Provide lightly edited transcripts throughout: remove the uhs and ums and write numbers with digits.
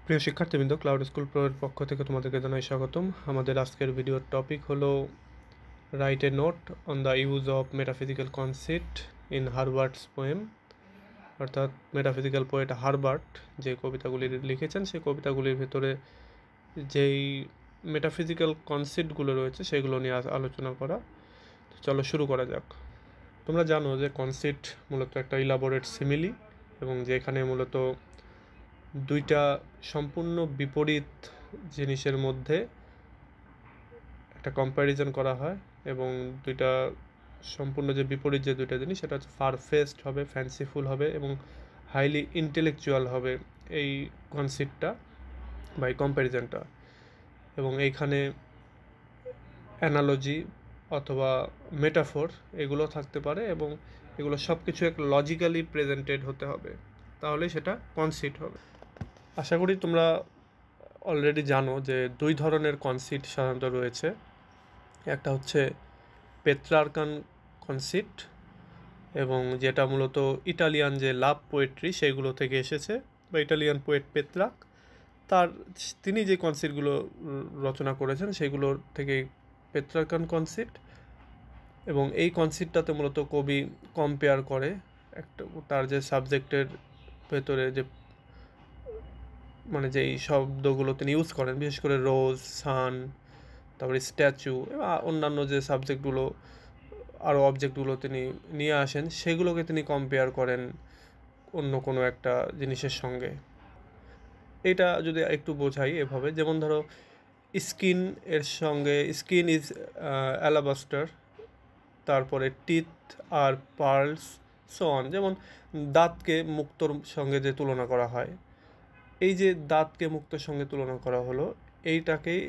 প্রিয় শিক্ষার্থীবৃন্দ, cloud school pro এর পক্ষ থেকে তোমাদেরকে জানাই স্বাগতম। আমাদের আজকের ভিডিওর টপিক হলো write a note on the use of metaphysical concept in Herbert's poem. অর্থাৎ মেটাফিজিক্যাল পোয়েট হারবার্ট যে কবিতাগুলি লিখেছেন সেই কবিতাগুলির ভেতরে যেই মেটাফিজিক্যাল কনসেপ্টগুলো রয়েছে সেগুলো নিয়ে আলোচনা করা। চলো শুরু করা যাক। তোমরা জানো যে কনসেপ্ট মূলত একটা ইলাবোরেট সিমিলি, এবং যেখানে মূলত দুইটা সম্পূর্ণ বিপরীত জিনিসের মধ্যে একটা কম্প্যারিজন করা হয়, এবং দুইটা সম্পূর্ণ যে বিপরীত যে দুইটা জিনিস সেটা হচ্ছে ফারফেস্ট হবে, ফ্যান্সিফুল হবে এবং হাইলি ইন্টেলেকচুয়াল হবে এই কনসেপ্টটা বা এই কম্প্যারিজনটা। এবং এইখানে অ্যানালজি অথবা মেটাফোর এগুলো থাকতে পারে, এবং এগুলো সব কিছু এক লজিক্যালি প্রেজেন্টেড হতে হবে, তাহলে সেটা কনসেপ্ট হবে। আশা করি তোমরা অলরেডি জানো যে দুই ধরনের কনসেপ্ট সাধারণত রয়েছে। একটা হচ্ছে পেত্রার্কান কনসেপ্ট, এবং যেটা মূলত ইটালিয়ান যে লাভ পোয়েট্রি সেগুলো থেকে এসেছে, বা ইটালিয়ান পোয়েট পেত্রাক তিনি যে কনসেপ্টগুলো রচনা করেছেন সেগুলোর থেকে পেত্রার্কান কনসেপ্ট। এবং এই কনসেপ্টটাতে মূলত কবি কম্পেয়ার করে একটা তার যে সাবজেক্টের ভেতরে যে যেই শব্দগুলো তিনি ইউজ করেন, বিশেষ করে রোজ, সান, তারপরে স্ট্যাচু এবং অন্যান্য যে সাবজেক্টগুলো আরও অবজেক্টগুলো তিনি নিয়ে আসেন সেগুলোকে তিনি কম্পেয়ার করেন অন্য কোনো একটা জিনিসের সঙ্গে। এটা যদি একটু বোঝাই এভাবে, যেমন ধরো স্কিন এর সঙ্গে স্কিন ইজ অ্যালাবাস্টার, তারপরে teeth are pearls, so on. যেমন দাঁতকে মুক্তোর সঙ্গে যে তুলনা করা হয়, এই যে দাঁতকে মুক্তোর সঙ্গে তুলনা করা হলো, এইটাকেই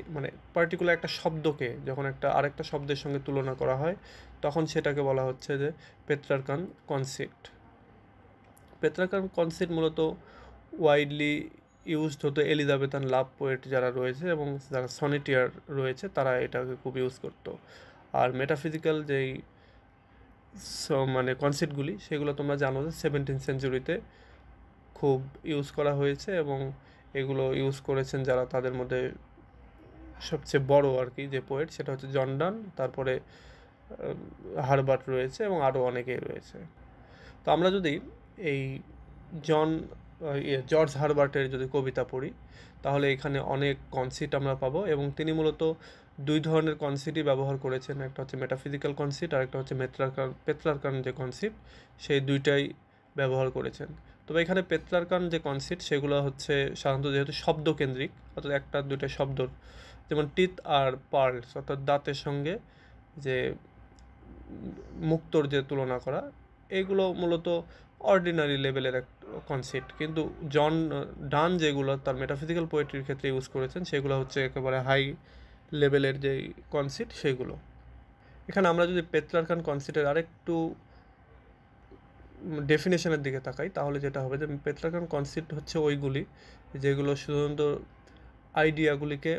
পার্টিকুলার একটা শব্দকে যখন একটা আরেকটা শব্দের সঙ্গে তুলনা করা হয় তখন সেটাকে বলা হচ্ছে যে পেত্রার্কান কনসেপ্ট। পেত্রার্কান কনসেপ্ট মূলত ওয়াইডলি ইউজড হতো এলিজাবেথান লাভ পোয়েট যারা রয়েছে এবং যারা সনেটিয়ার রয়েছে তারা এটাকে খুব ইউজ করতো। আর মেটাফিজিক্যাল যেই কনসেপ্টগুলি সেগুলো তোমরা জানো যে 17th সেঞ্চুরিতে খুব ইউজ করা হয়েছে, এবং এগুলো ইউজ করেছেন যারা তাদের মধ্যে সবচেয়ে বড় আর কি যে পোয়েট সেটা হচ্ছে জন ডান, তারপরে হারবার্ট রয়েছে এবং আরও অনেকেই রয়েছে। তো আমরা যদি এই জর্জ হারবার্টের যদি কবিতা পড়ি তাহলে এখানে অনেক কনসেপ্ট আমরা পাবো, এবং তিনি মূলত দুই ধরনের কনসেপ্টই ব্যবহার করেছেন। একটা হচ্ছে মেটাফিজিক্যাল কনসেপ্ট আর একটা হচ্ছে পেত্রার্কান যে কনসেপ্ট, সেই দুইটাই ব্যবহার করেছেন। তবে এখানে পেত্রার্কান যে কনসেপ্ট সেগুলো হচ্ছে সাধারণত যেহেতু শব্দকেন্দ্রিক, অর্থাৎ একটা দুইটা শব্দ, যেমন টিথ আর পার্লস অর্থাৎ দাঁতের সঙ্গে যে মুক্তোর যে তুলনা করা, এগুলো মূলত অর্ডিনারি লেভেলের এক কনসেপ্ট। কিন্তু জন ডান যেগুলো তার মেটাফিজিক্যাল পোয়েট্রির ক্ষেত্রে ইউজ করেছেন সেগুলো হচ্ছে একেবারে হাই লেভেলের যে কনসেপ্ট সেগুলো। এখানে আমরা যদি পেত্রার্কান কনসেপ্টের আরেকটু ডেফিনেশনের দিকে তাকাই তাহলে যেটা হবে যে পেত্রার্কান কনসেপ্ট হচ্ছে ওইগুলি যেগুলো শুধুমাত্র আইডিয়াগুলিকে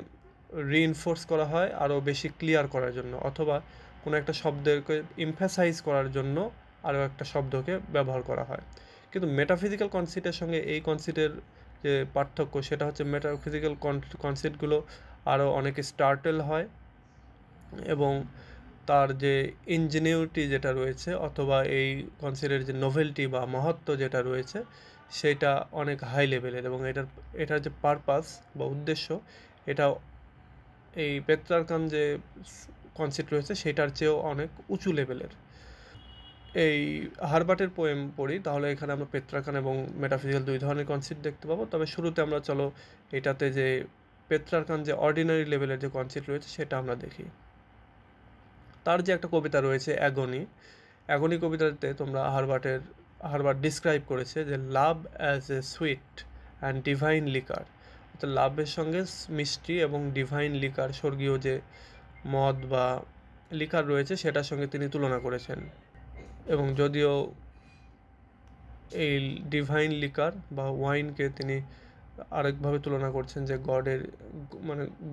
রিইনফোর্স করা হয় আরও বেশি ক্লিয়ার করার জন্য, অথবা কোনো একটা শব্দকে এমফ্যাসাইজ করার জন্য আরও একটা শব্দকে ব্যবহার করা হয়। কিন্তু মেটাফিজিক্যাল কনসেপ্টের সঙ্গে এই কনসেপ্টের যে পার্থক্য সেটা হচ্ছে মেটাফিজিক্যাল কনসেপ্টগুলো আরও অনেক স্টার্টেল হয়, এবং তার যে ইঞ্জিনিউরিটি যেটা রয়েছে অথবা এই কনসেপ্টের যে নোভেলটি বা মহত্ব যেটা রয়েছে সেটা অনেক হাই লেভেলের, এবং এটার যে পারপাস বা উদ্দেশ্য এটা এই পেত্রার্কান যে কনসেপ্ট রয়েছে সেটার চেয়েও অনেক উঁচু লেভেলের। এই হারবার্টের পোয়েম পড়ি তাহলে এখানে আমরা পেত্রার্কান এবং মেটাফিজিক্যাল দুই ধরনের কনসেপ্ট দেখতে পাবো। তবে শুরুতে আমরা চলো এটাতে যে পেত্রার্কান যে অর্ডিনারি লেভেলের যে কনসেপ্ট রয়েছে সেটা আমরা দেখি। তার যে একটা কবিতা রয়েছে অ্যাগনি কবিতাতে তোমরা হারবার্ট ডিসক্রাইব করেছে যে love as a sweet and divine liquor, অর্থাৎ লাভের সঙ্গে মিষ্টি এবং ডিভাইন লিকার, স্বর্গীয় যে মদ বা লিকার রয়েছে সেটার সঙ্গে তিনি তুলনা করেছেন। এবং যদিও এই ডিভাইন লিকার বা ওয়াইনকে তিনি আরেকভাবে তুলনা করছেন যে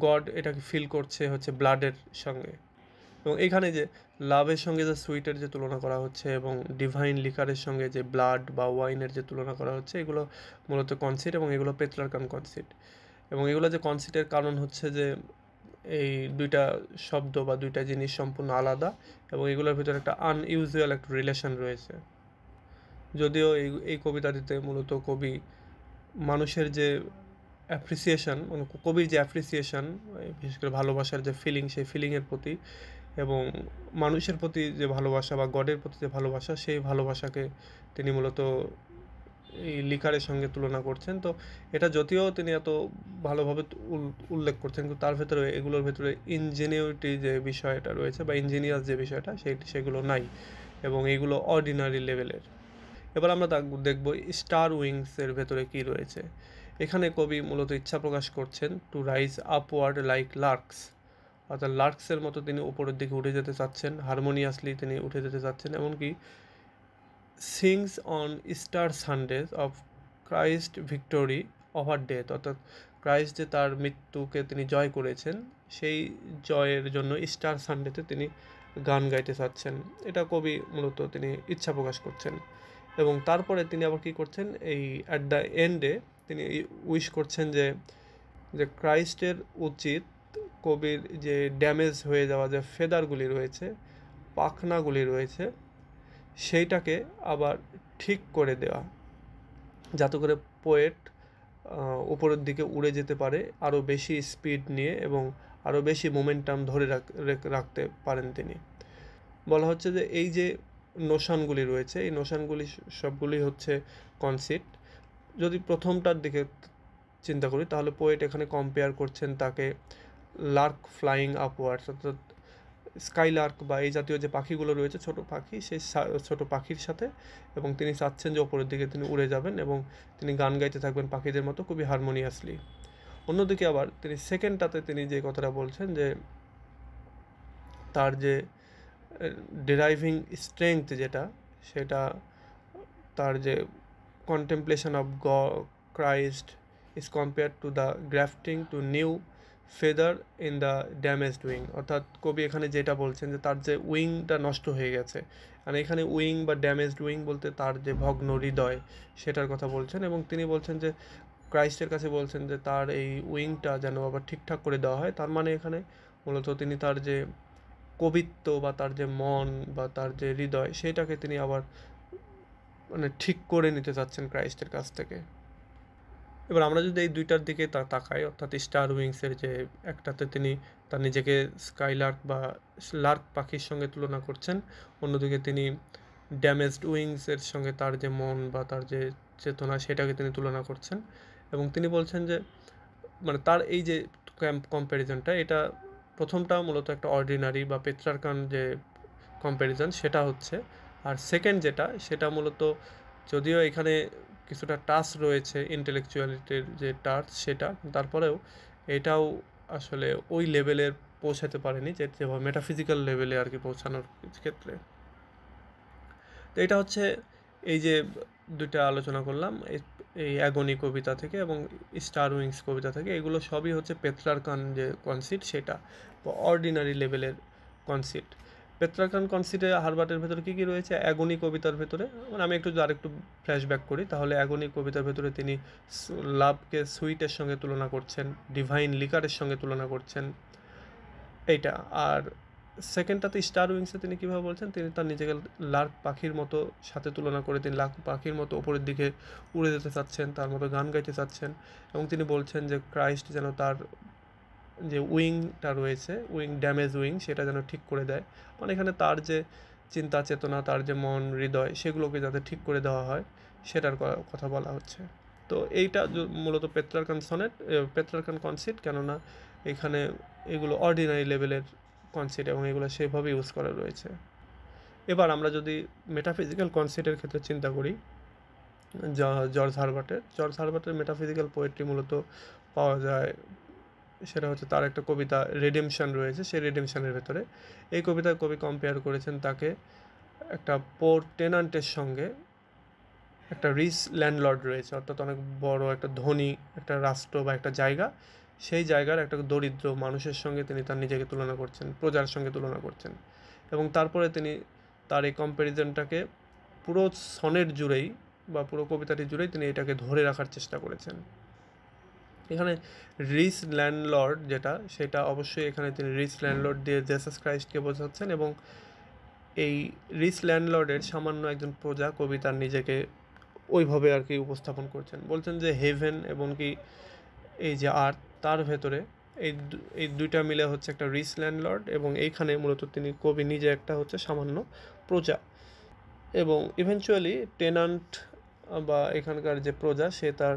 গড এটাকে ফিল করছে হচ্ছে ব্লাডের সঙ্গে। এবং এখানে যে লাভের সঙ্গে যে সুইটের যে তুলনা করা হচ্ছে এবং ডিভাইন লিকারের সঙ্গে যে ব্লাড বা ওয়াইনের যে তুলনা করা হচ্ছে, এগুলো মূলত কনসিট এবং এগুলো পেট্রার্কান কনসিট। এবং এগুলো যে কনসিটের কারণ হচ্ছে যে এই দুইটা শব্দ বা দুইটা জিনিস সম্পূর্ণ আলাদা এবং এগুলোর ভিতরে একটা আনইউজুয়াল একটা রিলেশন রয়েছে। যদিও এই কবিতাটিতে মূলত কবি মানুষের যে অ্যাপ্রিসিয়েশন, মানে কবির যে অ্যাপ্রিসিয়েশন, বিশেষ করে ভালোবাসার যে ফিলিং, সেই ফিলিংয়ের প্রতি এবং মানুষের প্রতি যে ভালোবাসা বা গডের প্রতি যে ভালোবাসা, সেই ভালোবাসাকে তিনি মূলত এই লিকারের সঙ্গে তুলনা করছেন। তো এটা যদিও তিনি এত ভালোভাবে উল্লেখ করছেন, কিন্তু তার ভেতরে এগুলোর ভেতরে ইঞ্জিনিউরিটি যে বিষয়টা রয়েছে বা ইঞ্জিনিয়ার যে বিষয়টা সেগুলো নাই এবং এগুলো অর্ডিনারি লেভেলের। এবার আমরা দেখব স্টার উইংসের ভেতরে কি রয়েছে। এখানে কবি মূলত ইচ্ছা প্রকাশ করছেন টু রাইজ আপওয়ার্ড লাইক লার্কস, অর্থাৎ লার্কসের মতো তিনি উপরের দিকে উঠে যেতে চাচ্ছেন, হারমোনিয়াসলি তিনি উঠে যেতে চাচ্ছেন। এমনকি sings on star Sundays of Christ victory over death, অর্থাৎ ক্রাইস্ট যে তার মৃত্যুকে তিনি জয় করেছেন, সেই জয়ের জন্য স্টার সানডেতে তিনি গান গাইতে চাচ্ছেন। এটা কবি মূলত তিনি ইচ্ছা প্রকাশ করছেন। এবং তারপরে তিনি আবার কী করছেন, এই অ্যাট দ্য এন্ডে তিনি উইশ করছেন যে ক্রাইস্টের উচিত কবির যে ড্যামেজ হয়ে যাওয়া যে ফেদারগুলি রয়েছে, পাখনাগুলি রয়েছে, সেইটাকে আবার ঠিক করে দেওয়া, যাতে করে পোয়েট উপরের দিকে উড়ে যেতে পারে আরও বেশি স্পিড নিয়ে এবং আরও বেশি মোমেন্টাম ধরে রাখতে পারেন তিনি। বলা হচ্ছে যে এই যে নোশানগুলি রয়েছে, এই নোশানগুলি সবগুলি হচ্ছে কনসিট। যদি প্রথমটার দিকে চিন্তা করি তাহলে পোয়েট এখানে কম্পেয়ার করছেন তাকে লার্ক ফ্লাইং আপওয়ার্ডস, অর্থাৎ স্কাইলার্ক বা এই জাতীয় যে পাখিগুলো রয়েছে, ছোট পাখি, সেই ছোট পাখির সাথে, এবং তিনি চাচ্ছেন যে ওপরের দিকে তিনি উড়ে যাবেন এবং তিনি গান গাইতে থাকবেন পাখিদের মতো খুবই হারমোনিয়াসলি। অন্যদিকে আবার তিনি সেকেন্ডটাতে তিনি যে কথাটা বলছেন যে তার যে ডিরাইভিং স্ট্রেংথ যেটা, সেটা তার যে contemplation of Christ is compare to the grafting two new feather in the damaged wing, অর্থাৎ কবি এখানে যেটা বলছেন যে তার যে উইংটা নষ্ট হয়ে গেছে, আর এখানে উইং বা ড্যামেজড উইং বলতে তার যে ভগ্ন হৃদয় সেটার কথা বলছেন। এবং তিনি বলছেন যে ক্রাইস্টের কাছে বলছেন যে তার এই উইংটা যেন আবার ঠিকঠাক করে দেওয়া হয়। তার মানে এখানে মূলত তিনি তার যে কবিত্ব বা তার যে মন বা তার যে হৃদয়, সেটাকে তিনি আবার মানে ঠিক করে নিতে চাচ্ছেন ক্রাইস্টের কাছ থেকে। এবার আমরা যদি এই দুইটার দিকে তাকাই, অর্থাৎ স্টার উইংসের যে একটাতে তিনি তার নিজেকে স্কাইলার্ক বা লার্ক পাখির সঙ্গে তুলনা করছেন, অন্যদিকে তিনি ড্যামেজড উইংসের সঙ্গে তার যে মন বা তার যে চেতনা সেটাকে তিনি তুলনা করছেন। এবং তিনি বলছেন যে মানে তার এই যে কম্প্যারিজনটা, এটা প্রথমটা মূলত একটা অর্ডিনারি বা পেট্রার্কান যে কম্প্যারিজন সেটা হচ্ছে, আর সেকেন্ড যেটা সেটা মূলত যদিও এখানে কিছুটা টাচ রয়েছে ইন্টেলেকচুয়ালিটির যে টাচ সেটা, তারপরেও এটাও আসলে ওই লেভেলের পৌঁছাতে পারেনি যেভাবে মেটাফিজিক্যাল লেভেলে আর কি পৌঁছানোর ক্ষেত্রে। তো এটা হচ্ছে এই যে দুইটা আলোচনা করলাম এই অ্যাগনি কবিতা থেকে এবং স্টার উইংস কবিতা থেকে, এগুলো সবই হচ্ছে পেট্রার্কান যে কনসিট সেটা বা অর্ডিনারি লেভেলের কনসিট। পেট্রার্কান কনসিটে হারবার্টের ভেতরে কী কী রয়েছে, অ্যাগনি কবিতার ভেতরে, মানে আমি আরেকটু ফ্ল্যাশব্যাক করি, তাহলে অ্যাগনি কবিতার ভেতরে তিনি লাভকে সুইটের সঙ্গে তুলনা করছেন, ডিভাইন লিকারের সঙ্গে তুলনা করছেন এইটা। আর সেকেন্ডটাতে স্টার উইংসে তিনি কীভাবে বলছেন, তিনি তার নিজেকে লার্ক পাখির মতো সাথে তুলনা করে তিনি লার্ক পাখির মতো ওপরের দিকে উড়ে যেতে চাচ্ছেন, তার মতো গান গাইতে চাচ্ছেন। এবং তিনি বলছেন যে ক্রাইস্ট যেন তার যে উইংটা রয়েছে, উইং ড্যামেজ উইং, সেটা যেন ঠিক করে দেয়। মানে এখানে তার যে চিন্তা চেতনা, তার যে মন হৃদয়, সেগুলোকে যাতে ঠিক করে দেওয়া হয় সেটার কথা বলা হচ্ছে। তো এইটা মূলত পেট্রার্কান কনসিট, কেননা এখানে এগুলো অর্ডিনারি লেভেলের কনসিট এবং এগুলো সেভাবে ইউজ করা রয়েছে। এবার আমরা যদি মেটাফিজিক্যাল কনসিটের ক্ষেত্রে চিন্তা করি, জর্জ হারবার্টের মেটাফিজিক্যাল পোয়েট্রি মূলত পাওয়া যায়, সেটা হচ্ছে তার একটা কবিতা রেডেমশন রয়েছে, সেই রেডেমশনের ভেতরে এই কবিতায় কবি কম্পেয়ার করেছেন তাকে একটা পোর টেনান্টের সঙ্গে। একটা রিচ ল্যান্ডলর্ড রয়েছে, অর্থাৎ অনেক বড় একটা ধনী একটা রাষ্ট্র বা একটা জায়গা, সেই জায়গার একটা দরিদ্র মানুষের সঙ্গে তিনি তার নিজেকে তুলনা করছেন, প্রজার সঙ্গে তুলনা করছেন, এবং তারপরে তিনি তার এই কম্প্যারিজনটাকে পুরো সনেট জুড়েই বা পুরো কবিতাটি জুড়েই তিনি এটাকে ধরে রাখার চেষ্টা করেছেন। এখানে রিচ ল্যান্ডলর্ড যেটা, সেটা অবশ্যই এখানে তিনি রিচ ল্যান্ডলর্ড দিয়ে জেসাস ক্রাইস্টকে বোঝাচ্ছেন, এবং এই রিচ ল্যান্ডলর্ডের সামান্য একজন প্রজা কবি তার নিজেকে ওইভাবে আর কি উপস্থাপন করছেন। বলছেন যে হেভেন এবং কি এই যে আর্থ, তার ভেতরে এই দুইটা মিলে হচ্ছে একটা রিচ ল্যান্ডলর্ড, এবং এইখানে মূলত তিনি কবি নিজে একটা হচ্ছে সামান্য প্রজা। এবং ইভেনচুয়ালি টেনান্ট বা এখানকার যে প্রজা, সে তার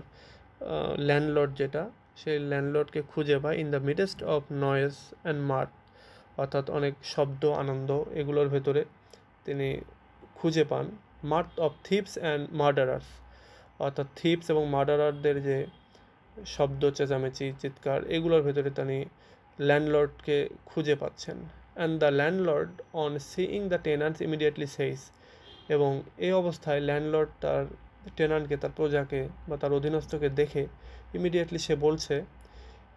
ল্যান্ডলর্ড যেটা, সেই ল্যান্ডলর্ডকে খুঁজে পায় in the midst of noise and মার্থ, অর্থাৎ অনেক শব্দ আনন্দ এগুলোর ভেতরে তিনি খুঁজে পান মার্থ অফ থিপস অ্যান্ড মার্ডারার্স, অর্থাৎ থিপস এবং মার্ডারারদের যে শব্দ, চেঁচামেচি, চিৎকার, এগুলোর ভেতরে তিনি ল্যান্ডলর্ডকে খুঁজে পাচ্ছেন। And the landlord on seeing the tenants immediately says, এবং এই অবস্থায় ল্যান্ডলর্ড তার টেনান্টকে, তার প্রজাকে বা তার অধীনস্থকে দেখে ইমিডিয়েটলি সে বলছে,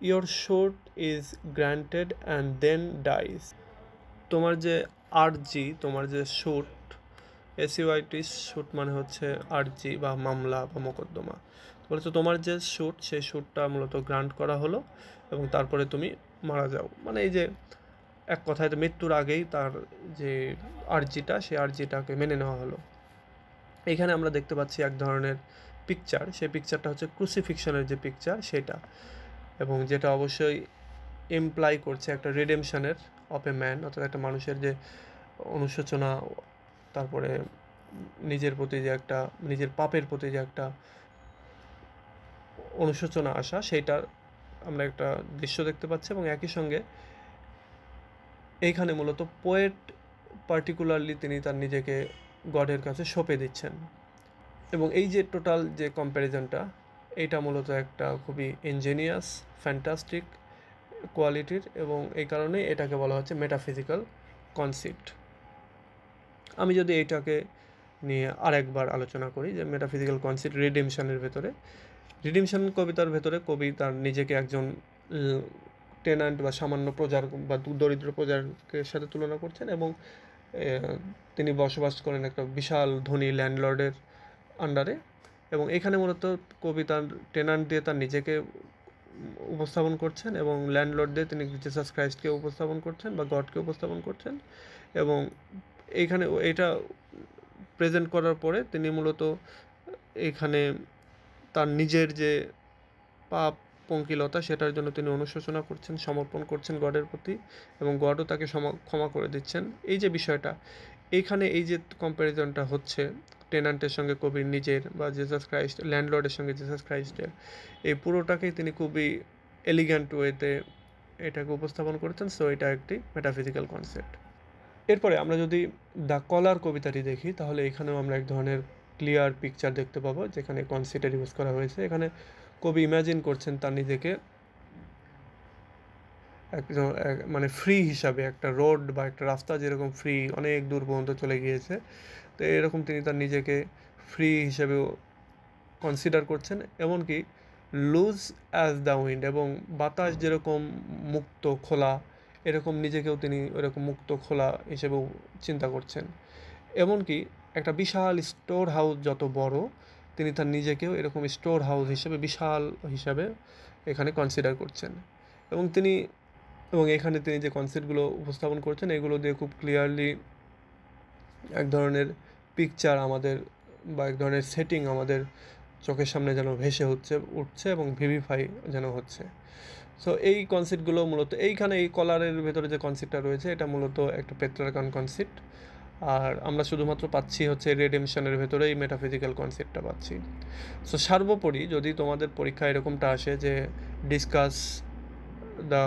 your suit is granted and then dies, তোমার যে আর্জি, তোমার যে শুট, এসইউআইটি শুট মানে হচ্ছে আর্জি বা মামলা বা মোকদ্দমা, বলেছে তোমার যে শুট, সেই শুটটা মূলত গ্রান্ট করা হলো এবং তারপরে তুমি মারা যাও। মানে এই যে এক কথায় তো মৃত্যুর আগেই তার যে আর্জিটা, সেই আর্জিটাকে মেনে নেওয়া হলো। এখানে আমরা দেখতে পাচ্ছি এক ধরনের পিকচার, সেই পিকচারটা হচ্ছে ক্রুসিফিকশনের যে পিকচার সেটা, এবং যেটা অবশ্যই ইমপ্লাই করছে একটা রিডেমশনের অফ এ ম্যান, অর্থাৎ একটা মানুষের যে অনুশোচনা, তারপরে নিজের প্রতি যে একটা, নিজের পাপের প্রতি যে একটা অনুশোচনা আসা, সেইটার আমরা একটা দৃশ্য দেখতে পাচ্ছি। এবং একই সঙ্গে এইখানে মূলত পোয়েট পার্টিকুলারলি তিনি তার নিজেকে গডের কাছে সঁপে দিচ্ছেন। এবং এই যে টোটাল যে কম্প্যারিজনটা, এইটা মূলত একটা খুবই ইঞ্জিনিয়াস, ফ্যান্টাস্টিক কোয়ালিটির, এবং এই কারণেই এটাকে বলা হচ্ছে মেটাফিজিক্যাল কনসেপ্ট। আমি যদি এইটাকে নিয়ে আরেকবার আলোচনা করি যে মেটাফিজিক্যাল কনসেপ্ট রিডিমশনের ভেতরে, রিডিমশন কবিতার ভেতরে কবি তার নিজেকে একজন টেনান্ট বা সামান্য প্রজার বা দরিদ্র প্রজারকে সাথে তুলনা করছেন, এবং তিনি বসবাস করেন একটা বিশাল ধনী ল্যান্ডলর্ডের আন্ডারে। এবং এখানে মূলত কবি তার টেনান্ট দিয়ে তার নিজেকে উপস্থাপন করছেন, এবং ল্যান্ডলর্ড দিয়ে তিনি জিসাস ক্রাইস্টকে উপস্থাপন করছেন বা গডকে উপস্থাপন করছেন। এবং এইখানে এটা প্রেজেন্ট করার পরে তিনি মূলত এখানে তার নিজের যে পাপ পঙ্কিলতা, সেটার জন্য তিনি অনুশোচনা করছেন, সমর্পণ করছেন গডের প্রতি, এবং গডও তাকে ক্ষমা করে দিচ্ছেন। এই যে বিষয়টা, এইখানে এই যে কম্প্যারিজনটা হচ্ছে টেনান্টের সঙ্গে কবির নিজের, বা জিসাস ক্রাইস্ট ল্যান্ডলর্ডের সঙ্গে জিসাস ক্রাইস্টের, এই পুরোটাকেই তিনি খুবই এলিগ্যান্ট ওয়েতে এটাকে উপস্থাপন করেছেন। সো এটা একটি মেটাফিজিক্যাল কনসেপ্ট। এরপরে আমরা যদি দ্য কলার কবিতাটি দেখি, তাহলে এখানেও আমরা এক ধরনের ক্লিয়ার পিকচার দেখতে পাবো, যেখানে কনসেপ্টের ইউজ করা হয়েছে। এখানে কবি ইম্যাজিন করছেন তার নিজেকে একজন মানে ফ্রি হিসাবে, একটা রোড বা একটা রাস্তা যেরকম ফ্রি অনেক দূর পর্যন্ত চলে গিয়েছে, তো এরকম তিনি তার নিজেকে ফ্রি হিসাবেও কনসিডার করছেন। এমনকি লুজ অ্যাজ দ্য উইন্ড, এবং বাতাস যেরকম মুক্ত খোলা, এরকম নিজেকেও তিনি ওরকম মুক্ত খোলা হিসেবেও চিন্তা করছেন। এমনকি একটা বিশাল স্টোর হাউস যত বড়, তিনি তার নিজেকেও এরকম স্টোর হাউস হিসেবে, বিশাল হিসাবে এখানে কনসিডার করছেন। এবং এখানে তিনি যে কনসেপ্টগুলো উপস্থাপন করছেন, এগুলো দিয়ে খুব ক্লিয়ারলি এক ধরনের পিকচার আমাদের, বা এক ধরনের সেটিং আমাদের চোখের সামনে যেন ভেসে উঠছে এবং ভিভিফাই যেন হচ্ছে। সো এই কনসেপ্টগুলো মূলত এইখানে এই কলারের ভেতরে যে কনসেপ্টটা রয়েছে, এটা মূলত একটা পেট্রার্কান কনসেপ্ট, আর আমরা শুধুমাত্র পাচ্ছি হচ্ছে রিডেমশনের ভেতরে এই মেটাফিজিক্যাল কনসেপ্টটা পাচ্ছি। সো সর্বোপরি যদি তোমাদের পরীক্ষা এরকমটা আসে যে discuss the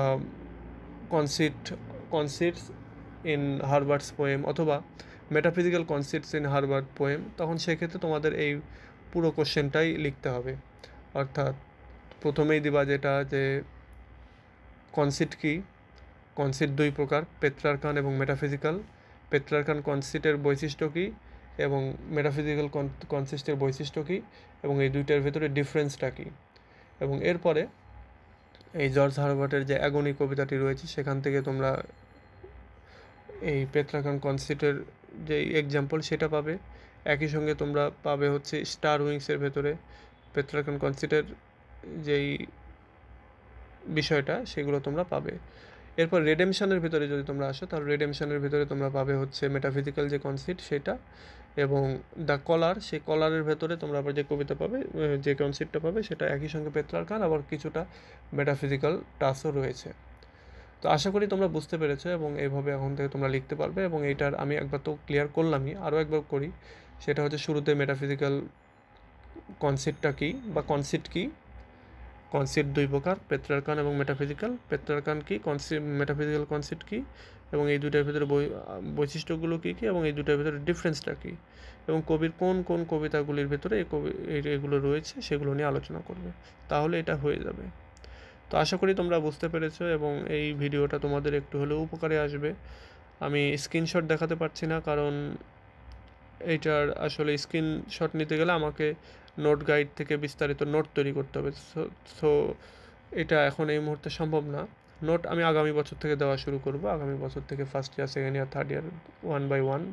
concepts in Herbert's poem, অথবা metaphysical concepts in Herbert poem, তখন সেক্ষেত্রে তোমাদের এই পুরো কোশ্চেনটাই লিখতে হবে। অর্থাৎ প্রথমেই দিবা যেটা যে কনসেপ্ট কী, কনসেপ্ট দুই প্রকার, পেট্রার্কান এবং মেটাফিজিক্যাল। পেট্রার্কান কনসেপ্টের বৈশিষ্ট্য কী এবং মেটাফিজিক্যাল কনসেপ্টের বৈশিষ্ট্য কী, এবং এই দুইটার ভেতরে ডিফারেন্সটা কী। এবং এরপরে এই জর্জ হারবার্টের যে অ্যাগনি কবিতাটি রয়েছে সেখান থেকে তোমরা এই পেট্রাকান কনসিটের যে এক্সাম্পল সেটা পাবে। একই সঙ্গে তোমরা পাবে হচ্ছে স্টার উইংসের ভেতরে পেট্রাকান কনসিটের যেই বিষয়টা সেগুলো তোমরা পাবে। এরপর রেডেমশনের ভিতরে যদি তোমরা আসো তাহলে রেডেমশনের ভিতরে তোমরা পাবে হচ্ছে মেটাফিজিক্যাল যে কনসেপ্ট সেটা, এবং দ্য কলার, সেই কলারের ভেতরে তোমরা আবার যে কবিতা পাবে, যে কনসেপ্টটা পাবে সেটা একই সঙ্গে পেট্রার্কান, আবার কিছুটা মেটাফিজিক্যাল টাচও রয়েছে। তো আশা করি তোমরা বুঝতে পেরেছো এবং এইভাবে এখন থেকে তোমরা লিখতে পারবে। এবং এইটার আমি একবার তো ক্লিয়ার করলামই, আরও একবার করি। সেটা হচ্ছে শুরুতে মেটাফিজিক্যাল কনসেপ্টটা কী বা কনসেপ্ট কী। কনসেপ্ট দুই প্রকার, পেট্রার্কান এবং মেটাফিজিক্যাল। পেট্রার্কান কি, কনসেপ্ট মেটাফিজিক্যাল কনসেপ্ট কী, এবং এই দুটার ভিতরে বৈশিষ্ট্যগুলো কী কী, এবং এই দুটার ভিতরে ডিফারেন্সটা কী, এবং কবির কোন কোন কবিতাগুলির ভিতরে এগুলো রয়েছে সেগুলো নিয়ে আলোচনা করবে। তাহলে এটা হয়ে যাবে। তো আশা করি তোমরা বুঝতে পেরেছো এবং এই ভিডিওটা তোমাদের একটু হলেও উপকারে আসবে। আমি স্ক্রিনশট দেখাতে পারছি না, কারণ এইটার আসলে স্ক্রিনশট নিতে গেলে আমাকে নোট গাইড থেকে বিস্তারিত নোট তৈরি করতে হবে। সো এটা এখন এই মুহূর্তে সম্ভব না। নোট আমি আগামী বছর থেকে দেওয়া শুরু করব। আগামী বছর থেকে first year, second year, third year 1 by 1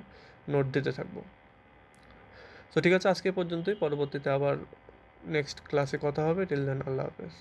note দিতে থাকবো। তো ঠিক আছে, আজকে পর্যন্তই। পরবর্তীতে আবার নেক্সট ক্লাসে কথা হবে। টিল দেন, আল্লাহ হাফেজ।